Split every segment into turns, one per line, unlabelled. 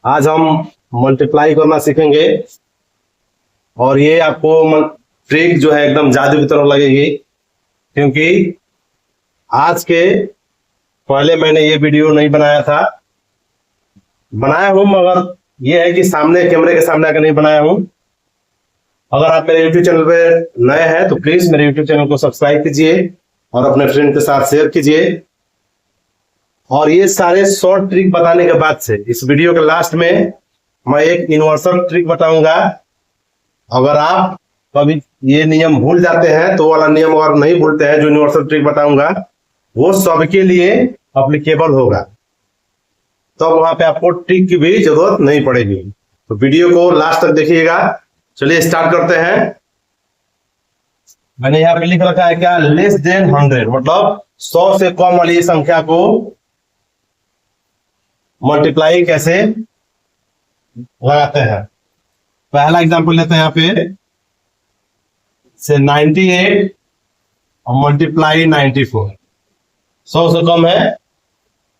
आज हम मल्टीप्लाई करना सीखेंगे और ये आपको ट्रिक जो है एकदम जादू की तरह लगेगी, क्योंकि आज के पहले मैंने ये वीडियो नहीं बनाया था। बनाया हूं मगर ये है कि सामने कैमरे के सामने आकर नहीं बनाया हूं। अगर आप मेरे YouTube चैनल पे नए हैं तो प्लीज मेरे YouTube चैनल को सब्सक्राइब कीजिए और अपने फ्रेंड के साथ शेयर कीजिए। और ये सारे शॉर्ट ट्रिक बताने के बाद से इस वीडियो के लास्ट में मैं एक यूनिवर्सल ट्रिक बताऊंगा। अगर आप कभी ये नियम भूल जाते हैं तो वाला नियम अगर नहीं भूलते हैं, जो यूनिवर्सल ट्रिक बताऊंगा वो सबके लिए अप्लीकेबल होगा, तो वहां पे आपको ट्रिक की भी जरूरत नहीं पड़ेगी। तो वीडियो को लास्ट तक देखिएगा। चलिए स्टार्ट करते हैं। मैंने यहाँ पे लिख रखा है क्या, लेस देन 100, मतलब 100 से कम वाली संख्या को मल्टीप्लाई कैसे लगाते हैं। पहला एग्जांपल लेते हैं यहाँ पे से 98 और मल्टीप्लाई 94। 100 से कम है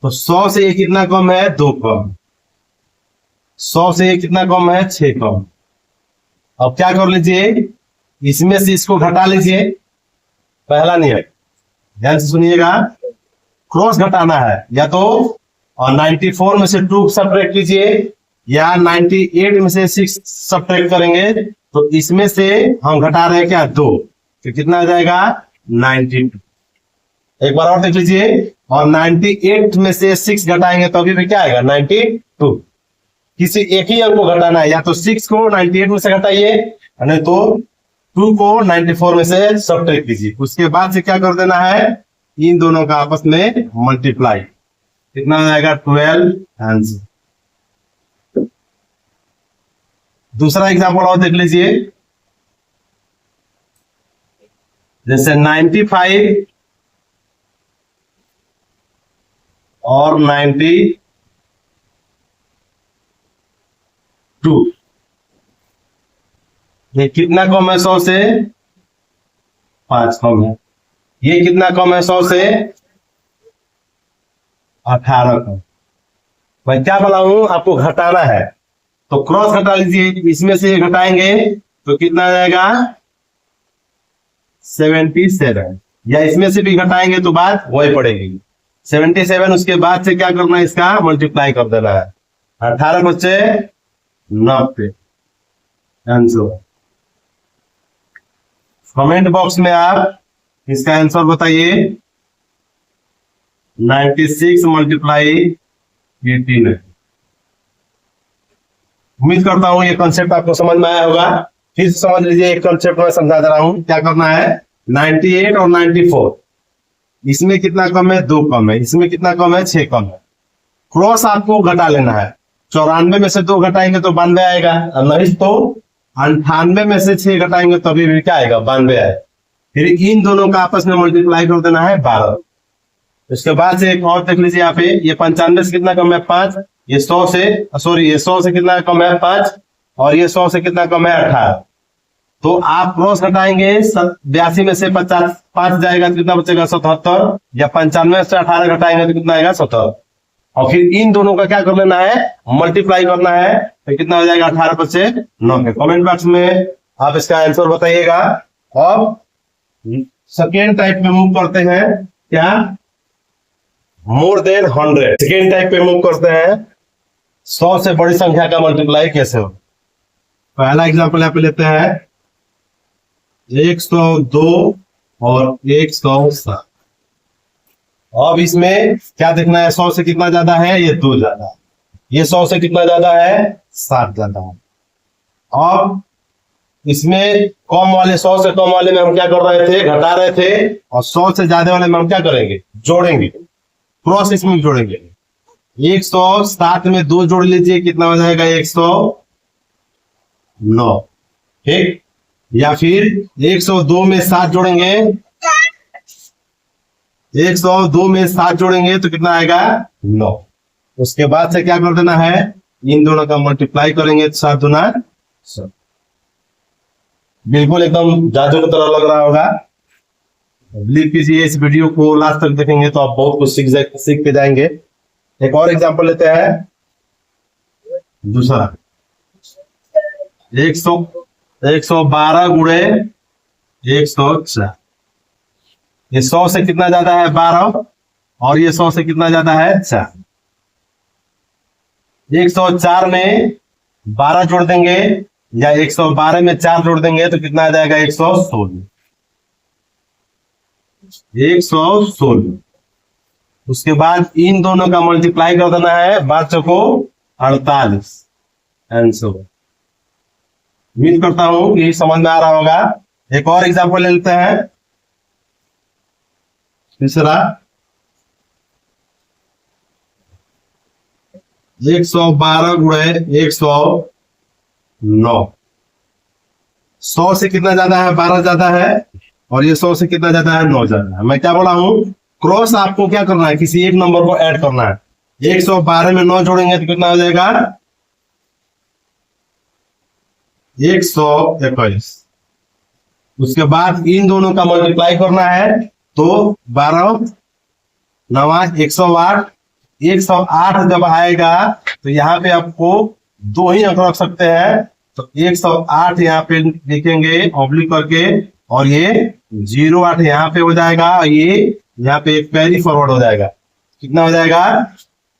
तो 100 से ये कितना कम है, 2 कम। 100 से ये कितना कम है, 6 कम। अब क्या कर लीजिए, इसमें से इसको घटा लीजिए। पहला नियम ध्यान से सुनिएगा, क्रॉस घटाना है, या तो और 94 में से 2 सब्ट्रैक्ट कीजिए या 98 में से 6 सब्ट्रैक्ट करेंगे तो इसमें से हम घटा रहे हैं क्या, 2, तो कितना आ जाएगा 92। एक बार और देख लीजिए, और 98 में से 6 घटाएंगे तो अभी भी क्या आएगा, 92। किसी एक ही अंक को घटाना है, या तो 6 को 98 में से घटाइए नहीं तो 2 को 94 में से सब्ट्रैक्ट कीजिए। उसके बाद से क्या कर देना है, इन दोनों का आपस में मल्टीप्लाई। कितना आ जाएगा, 12 आंसर। दूसरा एग्जांपल और देख लीजिए, जैसे 95 और 92। ये कितना कम है 100 से, 5 कम है। ये कितना कम है 100 से, 18 कम। मैं क्या बनाऊं, आपको घटाना है तो क्रॉस घटा लीजिए। इसमें से घटाएंगे तो कितना आ जाएगा, 77, या इसमें से भी घटाएंगे तो बात वही पड़ेगी 77। उसके बाद से क्या करना है, इसका मल्टीप्लाई कर देना है। 18 बच्चे 90 आंसर। कमेंट बॉक्स में आप इसका आंसर बताइए। 96 मल्टीप्लाई 18 है। उम्मीद करता हूं ये कॉन्सेप्ट आपको समझ में आया होगा। फिर से समझ लीजिए, एक कॉन्सेप्ट में समझा दे रहा हूं। क्या करना है, 98 और 94, इसमें कितना कम है, 2 कम है। इसमें कितना कम है, 6 कम है। क्रॉस आपको घटा लेना है। 94 में से 2 घटाएंगे तो 92 आएगा, नहीं तो 98 में से 6 घटाएंगे तो अभी भी क्या आएगा, 92 आएगा। फिर इन दोनों का आपस में मल्टीप्लाई कर देना है 12। इसके बाद से एक और देख लीजिए यहाँ पे, ये 95 से कितना कम है, 5। ये 100 से ये 100 से कितना कम है, 5। और ये 100 से कितना कम है, 18। तो आप क्रॉस घटाएंगे, 82 में से 5 जाएगा तो कितना बचेगा, 77। या 95 से 18 घटाएंगे तो कितना आएगा, 17। और फिर इन दोनों का क्या कर लेना है, मल्टीप्लाई करना है, तो कितना हो जाएगा, 18 बचे 9। कमेंट बॉक्स में आप इसका आंसर बताइएगा। अब सेकेंड टाइप में मूव करते हैं, क्या, मोर देन 100। सेकेंड टाइप पे मूव करते हैं, 100 से बड़ी संख्या का मल्टीप्लाई कैसे हो। पहला एग्जांपल यहाँ पे लेते हैं 102 और 107। अब इसमें क्या देखना है, 100 से कितना ज्यादा है, ये 2 ज्यादा है। ये 100 से कितना ज्यादा है, 7 ज्यादा है। अब इसमें कम वाले 100 से कम वाले में हम क्या कर रहे थे, घटा रहे थे, और 100 से ज्यादा वाले में हम क्या करेंगे, जोड़ेंगे। क्रॉस इसमें जोड़ेंगे। 107 में 2 जोड़ लीजिए, कितना हो जाएगा, 109। ठीक, या फिर 102 में 7 जोड़ेंगे, 102 में 7 जोड़ेंगे तो कितना आएगा, 9। उसके बाद से क्या कर देना है, इन दोनों का मल्टीप्लाई करेंगे तो 7 दूना 100। बिल्कुल एकदम जादू की तरह लग रहा होगा। बिलीव कीजिए, इस वीडियो को लास्ट तक देखेंगे तो आप बहुत कुछ सीख के जाएंगे। एक और एग्जांपल लेते हैं, दूसरा 112 गुणे 104। ये 100 से कितना ज्यादा है 12, और ये 100 से कितना ज्यादा है 4। 104 में 12 जोड़ देंगे या 112 में 4 जोड़ देंगे तो कितना आ जाएगा 116। 116। उसके बाद इन दोनों का मल्टीप्लाई कर देना है, 12 चौको 48 आंसर। उम्मीद करता हूं कि समझ में आ रहा होगा। एक और एग्जांपल ले लेते हैं। तीसरा 112 गुणे 109। 100 से कितना ज्यादा है 12 ज्यादा है, और ये 100 से कितना ज्यादा है 9 ज्यादा है। मैं क्या बोला हूं, क्रॉस आपको क्या करना है, किसी एक नंबर को ऐड करना है। 112 में 9 जोड़ेंगे तो कितना हो जाएगा 121। उसके बाद इन दोनों का मल्टीप्लाई करना है, तो 12 9 108। 108 जब आएगा तो यहाँ पे आपको 2 ही अंक रख सकते हैं, तो 108 यहाँ पे लिखेंगे ऑब्लिक करके, और ये 08 यहाँ पे हो जाएगा, और ये यहाँ पे एक कैरी फॉरवर्ड हो जाएगा। कितना हो जाएगा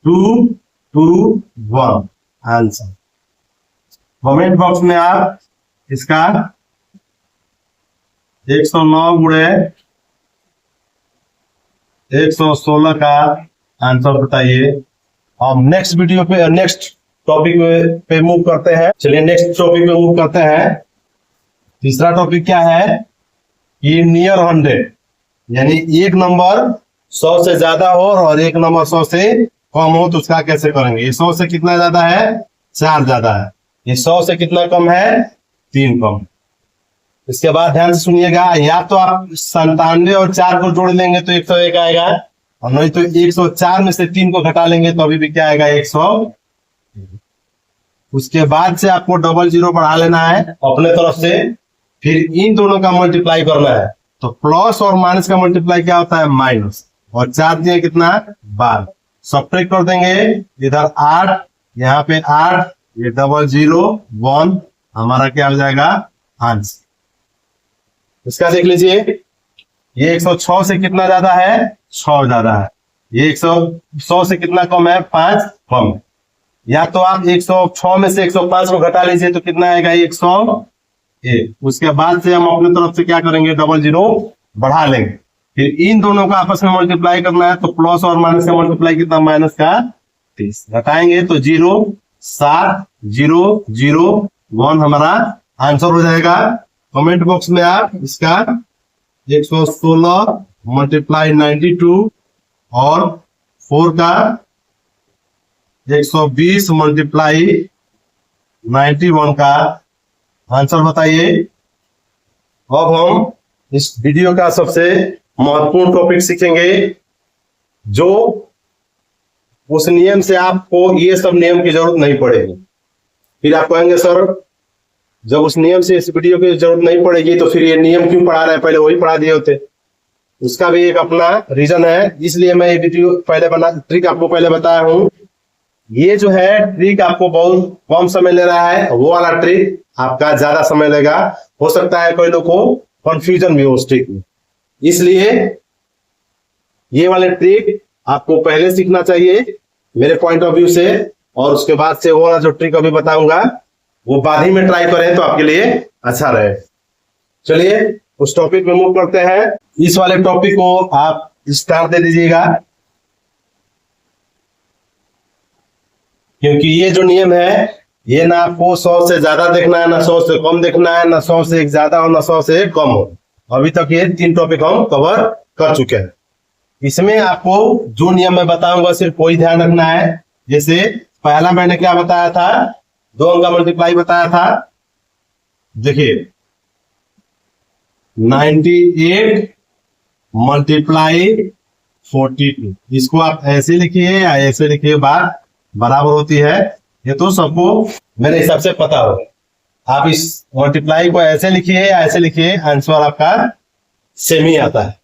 221 आंसर। कमेंट बॉक्स में आप इसका 109 गुणे 116 का आंसर बताइए। अब नेक्स्ट वीडियो पे, नेक्स्ट टॉपिक पे मूव करते हैं। चलिए नेक्स्ट टॉपिक पे मूव करते हैं। तीसरा टॉपिक क्या है कि नियर 100, यानी एक नंबर 100 से ज्यादा हो और एक नंबर 100 से कम हो तो उसका कैसे करेंगे। ये 100 से कितना ज्यादा है 4 ज्यादा है, ये 100 से कितना कम है 3 कम। इसके बाद ध्यान से सुनिएगा, या तो आप 97 और 4 को जोड़ लेंगे तो 101 आएगा, और नहीं तो 104 में से 3 को घटा लेंगे तो अभी भी क्या आएगा 100। उसके बाद से आपको 00 बढ़ा लेना है अपने तरफ से, फिर इन दोनों का मल्टीप्लाई करना है। तो प्लस और माइनस का मल्टीप्लाई क्या होता है माइनस, और 4 दिए कितना 12, सब्ट्रैक्ट कर देंगे, इधर 8 यहाँ पे 8, ये 001 हमारा क्या हो जाएगा आंसर। इसका देख लीजिए, ये 106 से कितना ज्यादा है 6 ज्यादा है, ये 100 से कितना कम है 5 कम है। या तो आप 106 में से 105 को घटा लीजिए तो कितना आएगा 101। उसके बाद से हम अपने तरफ से क्या करेंगे 00 बढ़ा लेंगे, फिर इन दोनों का आपस में मल्टीप्लाई करना है, तो प्लस और माइनस का मल्टीप्लाई कितना माइनस का 30, घटाएंगे तो 0 7 0 0 1 हमारा आंसर हो जाएगा। कमेंट बॉक्स में आप इसका 116 मल्टीप्लाई 92 और 4 का 120 मल्टीप्लाई 91 का आंसर बताइए। अब हम इस वीडियो का सबसे महत्वपूर्ण टॉपिक सीखेंगे, जो उस नियम से आपको ये सब नियम की जरूरत नहीं पड़ेगी। फिर आप कहेंगे सर जब उस नियम से इस वीडियो की जरूरत नहीं पड़ेगी तो फिर ये नियम क्यों पढ़ा रहे हैं, पहले वही पढ़ा दिए होते। उसका भी एक अपना रीजन है, इसलिए मैं ये वीडियो पहले ट्रिक आपको पहले बताया हूं। ये जो है ट्रिक आपको बहुत कम समय ले रहा है, वो वाला ट्रिक आपका ज्यादा समय लेगा। हो सकता है कोई लोग को कंफ्यूजन भी हो उस ट्रिक में, इसलिए ये वाले ट्रिक आपको पहले सीखना चाहिए मेरे पॉइंट ऑफ व्यू से, और उसके बाद से वो वाला जो ट्रिक अभी बताऊंगा वो बाद ही में ट्राई करें तो आपके लिए अच्छा रहे। चलिए उस टॉपिक पे मूव करते हैं। इस वाले टॉपिक को आप स्टार दे दीजिएगा, क्योंकि ये जो नियम है ये ना आपको 100 से ज्यादा देखना है, ना 100 से कम देखना है, ना 100 से ज्यादा हो ना 100 से कम हो। अभी तक ये 3 टॉपिक हम कवर कर चुके हैं। इसमें आपको जो नियम मैं बताऊंगा सिर्फ कोई ध्यान रखना है। जैसे पहला मैंने क्या बताया था, 2 अंक का मल्टीप्लाई बताया था। देखिए 98 मल्टीप्लाई 42, इसको आप ऐसे लिखिए या ऐसे लिखिए, बात बराबर होती है। ये तो सबको मेरे हिसाब से पता हो। आप इस मल्टीप्लाई को ऐसे लिखिए या ऐसे लिखिए, आंसर आपका सेम ही आता है।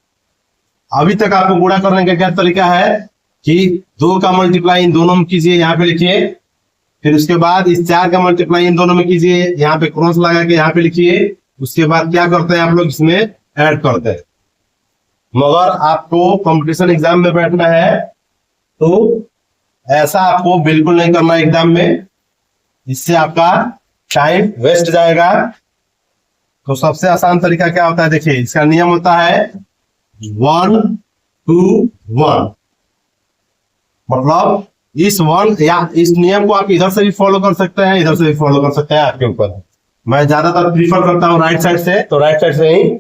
अभी तक आपको गुणा करने का क्या तरीका है कि 2 का मल्टीप्लाई इन दोनों में कीजिए, यहाँ पे लिखिए फिर उसके बाद इस 4 का मल्टीप्लाई इन दोनों में कीजिए, यहाँ पे क्रॉस लगा के यहाँ पे लिखिए। उसके बाद क्या करते हैं आप लोग, इसमें ऐड करते हैं। मगर आपको कंपटीशन एग्जाम में बैठना है तो ऐसा आपको बिल्कुल नहीं करना एग्जाम में, इससे आपका टाइम वेस्ट जाएगा। तो सबसे आसान तरीका क्या होता है, देखिए इसका नियम होता है 1 2 1। मतलब इस 1 या इस नियम को आप इधर से भी फॉलो कर सकते हैं, इधर से भी फॉलो कर सकते हैं, आपके ऊपर। मैं ज्यादातर प्रीफर करता हूं राइट साइड से, तो राइट साइड से ही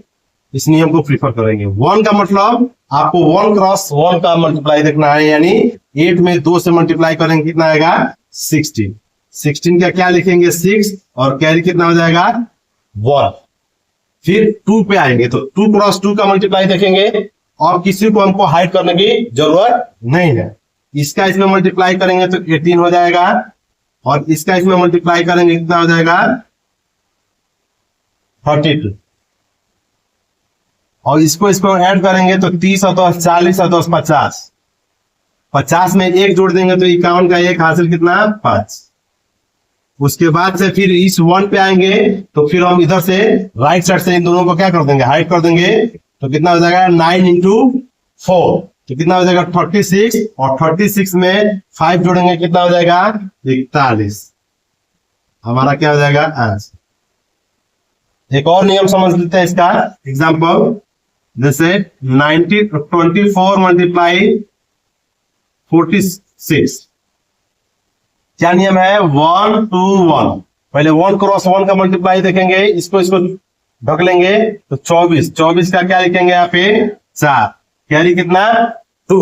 इस नियम को प्रीफर करेंगे। 1 का मतलब आपको 1 क्रॉस 1 का मल्टीप्लाई देखना है, यानी 8 में 2 से मल्टीप्लाई करेंगे कितना आएगा 16। 16 का क्या लिखेंगे 6 और कैरी कितना हो जाएगा 1। फिर 2 पे आएंगे तो 2 क्रॉस 2 का मल्टीप्लाई देखेंगे, और किसी को हमको हाइड करने की जरूरत नहीं है। इसका इसमें मल्टीप्लाई करेंगे तो 18 हो जाएगा, और इसका इसमें मल्टीप्लाई करेंगे कितना हो जाएगा 32, और इसको ऐड करेंगे तो 30 और 10 40 और 10 50। 50 में 1 जोड़ देंगे तो 51 का 1 हासिल कितना 5। उसके बाद से फिर इस 1 पे आएंगे तो फिर हम इधर से राइट साइड से इन दोनों को क्या कर देंगे, हाइड कर देंगे। तो कितना हो जाएगा 9 इंटू 4, तो कितना हो जाएगा 36, और 36 में 5 जोड़ेंगे कितना हो जाएगा 41। हमारा क्या हो जाएगा आंसर। एक और नियम समझ लेते हैं इसका एग्जाम्पल, जैसे 24 मल्टीप्लाई 46। क्या नियम है 1 2 1। पहले 1 क्रॉस 1 का मल्टीप्लाई देखेंगे, इसको ढक लेंगे तो 24 का क्या लिखेंगे यहाँ पे 4, कैरी कितना 2।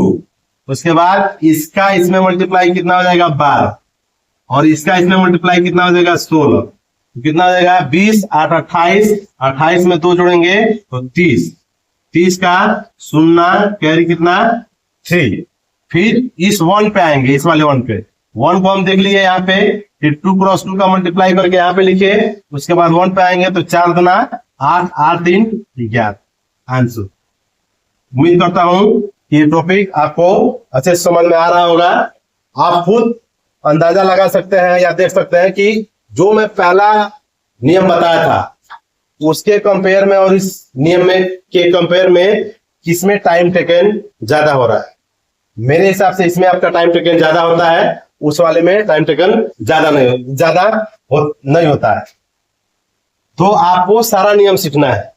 उसके बाद इसका इसमें मल्टीप्लाई कितना हो जाएगा 12, और इसका इसमें मल्टीप्लाई कितना हो जाएगा 16, कितना हो जाएगा 20 8 28। 28 में 2 जोड़ेंगे तो 30 का 0 कैरी कितना 3। फिर इस 1 पे आएंगे, इस वाले 1 पे, 1 को हम देख लिए यहाँ पे, फिर 2 क्रॉस 2 का मल्टीप्लाई करके यहाँ पे लिखे। उसके बाद 1 पे आएंगे तो 4 दूना 8 8 3 11 आंसर। उम्मीद करता हूं कि ये टॉपिक आपको अच्छे से समझ में आ रहा होगा। आप खुद अंदाजा लगा सकते हैं या देख सकते हैं कि जो मैं पहला नियम बताया था उसके कंपेयर में और इस नियम में के कंपेयर में किसमें टाइम टेकन ज्यादा हो रहा है। मेरे हिसाब से इसमें आपका टाइम टेकन ज्यादा होता है, उस वाले में टाइम टेकन ज्यादा नहीं होता है। तो आपको सारा नियम सीखना है,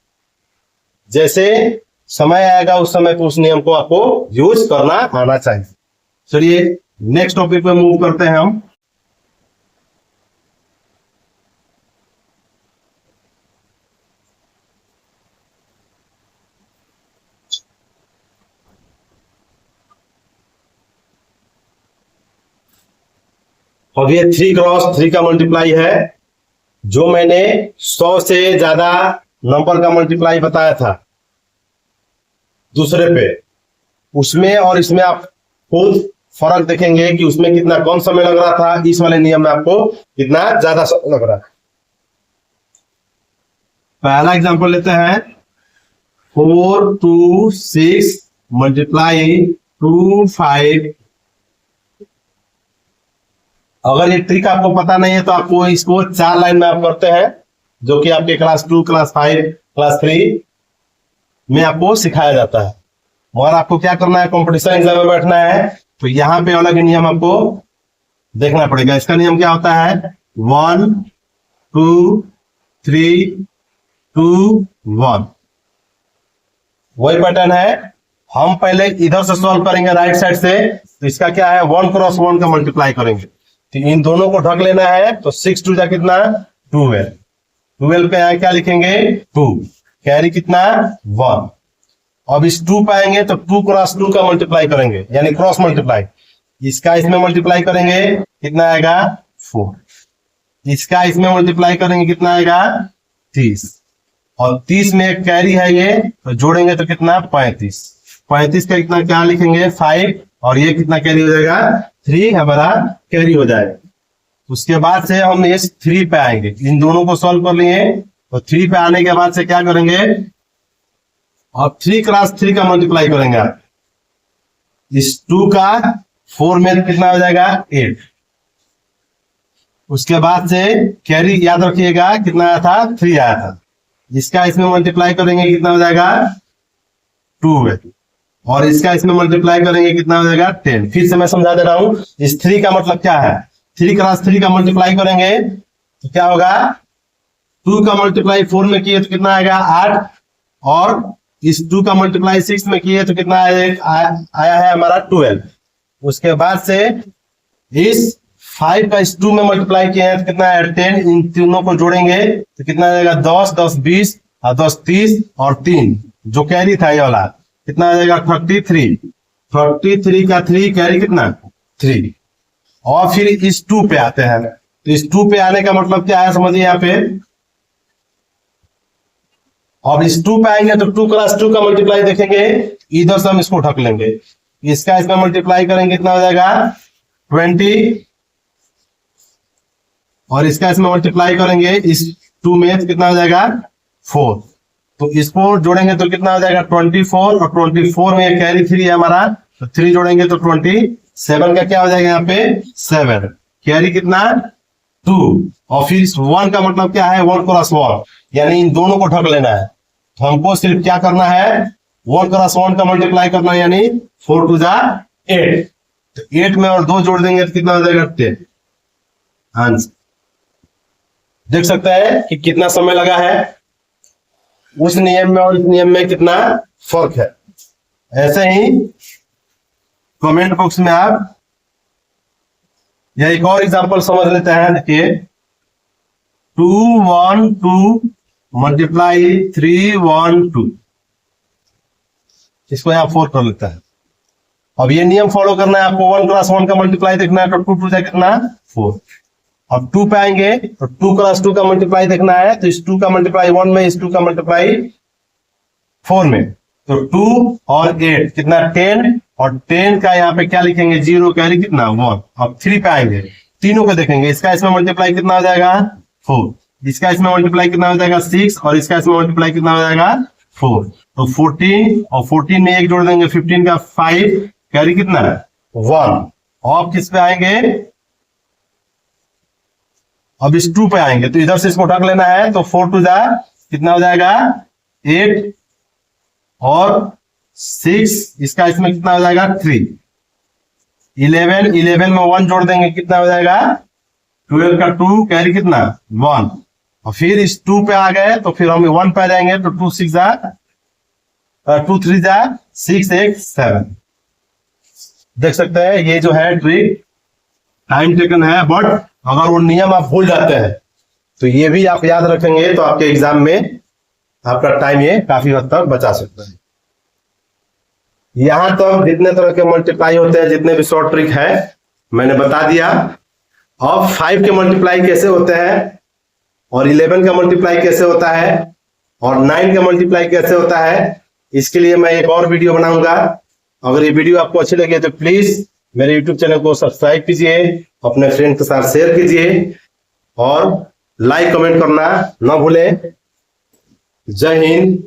जैसे समय आएगा उस समय पे उस नियम को आपको यूज करना आना चाहिए। चलिए नेक्स्ट टॉपिक पे मूव करते हैं हम। अब ये 3 क्रॉस 3 का मल्टीप्लाई है, जो मैंने 100 से ज्यादा नंबर का मल्टीप्लाई बताया था दूसरे पे, उसमें और इसमें आप खुद फर्क देखेंगे कि उसमें कितना कम समय लग रहा था, इस वाले नियम में आपको कितना ज्यादा समय लग रहा है। पहला एग्जांपल लेते हैं 4 2 6 मल्टीप्लाई 2 5। अगर ये ट्रिक आपको पता नहीं है तो आपको इसको 4 लाइन में आप करते हैं, जो कि आपके क्लास 2 क्लास 5 क्लास 3 में आपको सिखाया जाता है। और आपको क्या करना है, कंपटीशन एग्जाम में बैठना है तो यहाँ पे अलग नियम आपको देखना पड़ेगा। इसका नियम क्या होता है 1 2 3 2 1। वही पैटर्न है, हम पहले इधर से सॉल्व करेंगे राइट साइड से। तो इसका क्या है 1 क्रॉस 1 का मल्टीप्लाई करेंगे, तो इन दोनों को ढक लेना है। तो 6 2 जा कितना 12, 12 पे आए क्या लिखेंगे 2, कैरी कितना 1। अब इस 2 पे आएंगे तो 2 क्रॉस 2 का मल्टीप्लाई करेंगे, यानी क्रॉस मल्टीप्लाई। इसका इसमें मल्टीप्लाई करेंगे कितना आएगा 4, इसका इसमें मल्टीप्लाई करेंगे कितना आएगा 30, और 30 में एक कैरी है ये, तो जोड़ेंगे तो कितना 35। 35 का कितना क्या लिखेंगे 5, और ये कितना कैरी हो जाएगा 3 हमारा कैरी हो जाएगा। उसके बाद से हम ये 3 पे आएंगे, इन दोनों को सॉल्व कर लिए। तो 3 पे आने के बाद से क्या करेंगे, अब 3 क्रॉस 3 का मल्टीप्लाई करेंगे आप। इस 2 का 4 में कितना हो जाएगा 8, उसके बाद से कैरी याद रखिएगा कितना आया था, 3 आया था। इसका इसमें मल्टीप्लाई करेंगे कितना हो जाएगा, 2 और इसका इसमें मल्टीप्लाई करेंगे कितना हो जाएगा, 10। फिर से मैं समझा दे रहा हूं, इस 3 का मतलब क्या है, 3 क्रॉस 3 का मल्टीप्लाई करेंगे तो क्या होगा, 2 का मल्टीप्लाई 4 में किए तो कितना आएगा 8, और इस 2 का मल्टीप्लाई 6 में किए तो कितना आया है हमारा 12। उसके बाद से इस 5 का इस 2 में मल्टीप्लाई किए हैं तो कितना है 10। इन तीनों को जोड़ेंगे तो कितना आ जाएगा 10, 10 20 और 10 30 और 3 जो कैरी था ये वाला कितना आ जाएगा 33। 33 का 3 कैरी कितना 3। और फिर इस 2 पे आते हैं, तो इस 2 पे आने का मतलब क्या है समझिए यहाँ पे। और इस 2 पे आएंगे तो 2 क्रॉस 2 का मल्टीप्लाई देखेंगे, इधर से हम इसको उठक लेंगे, इसका इसमें मल्टीप्लाई करेंगे कितना हो जाएगा 20, और इसका इसमें मल्टीप्लाई करेंगे इस 2 में तो कितना हो जाएगा 4। तो इसको जोड़ेंगे तो कितना हो जाएगा 24, और 24 में कैरी 3 है हमारा, तो 3 जोड़ेंगे तो 27 का क्या हो जाएगा यहाँ पे 7, कैरी कितना 2। और फिर इस 1 का मतलब क्या है 1 क्रॉस 1, यानी इन दोनों को ढक लेना है। तो हमको सिर्फ क्या करना है 1 क्रॉस 1 का मल्टीप्लाई करना है, यानी 4 2 जा 8। तो 8 में और 2 जोड़ देंगे तो कितना हो जाएगा 10। आंसर देख सकते हैं कि कितना समय लगा है, उस नियम में और इस नियम में कितना फर्क है। ऐसे ही कमेंट बॉक्स में आप या एक और एग्जांपल समझ लेते हैं। देखिए 2 1 2 मल्टीप्लाई 3 1 2, इसको यहाँ 4 कर लेता है। अब ये नियम फॉलो करना है आपको, 1 क्रॉस 1 का मल्टीप्लाई देखना है तो 2 2 जा कितना 4। अब 2 पे आएंगे तो 2 क्रॉस 2 का मल्टीप्लाई देखना है, तो इस 2 का मल्टीप्लाई 1 में, इस 2 का मल्टीप्लाई 4 में, तो 2 और 8 कितना 10, और 10 का यहाँ पे क्या लिखेंगे 0, कैरी कितना 1। अब 3 पे आएंगे, तीनों को देखेंगे, इसका इसमें मल्टीप्लाई कितना हो जाएगा 4, इसका इसमें मल्टीप्लाई कितना हो जाएगा 6, और इसका इसमें मल्टीप्लाई कितना हो जाएगा 4। तो 14 और 14 में 1 जोड़ देंगे 15 का 5, कैरी कितना 1। अब किस पे आएंगे, अब इस 2 पे आएंगे तो इधर से इसको उठा लेना है, तो 4 2 जा कितना हो जाएगा 8, और 6 इसका इसमें कितना हो जाएगा 3। 11 में 1 जोड़ देंगे कितना हो जाएगा 12 का 2, कैरी कितना 1। और फिर इस 2 पे आ गए तो फिर हम 1 पे आ जाएंगे, तो 2 6 जा 2 3 जा 6 1 7। देख सकते हैं ये जो है ट्रिक टाइम टेकन है, बट अगर वो नियम आप भूल जाते हैं तो ये भी आप याद रखेंगे तो आपके एग्जाम में आपका टाइम ये काफी हद तक बचा सकता है। यहां तक जितने तरह के मल्टीप्लाई होते हैं, जितने भी शॉर्ट ट्रिक है मैंने बता दिया। अब 5 के मल्टीप्लाई कैसे होते हैं, और 11 का मल्टीप्लाई कैसे होता है, और 9 का मल्टीप्लाई कैसे होता है, इसके लिए मैं एक और वीडियो बनाऊंगा। अगर ये वीडियो आपको अच्छी लगे तो प्लीज मेरे YouTube चैनल को सब्सक्राइब कीजिए, अपने फ्रेंड के साथ शेयर कीजिए, और लाइक कमेंट करना ना भूलें। जय हिंद,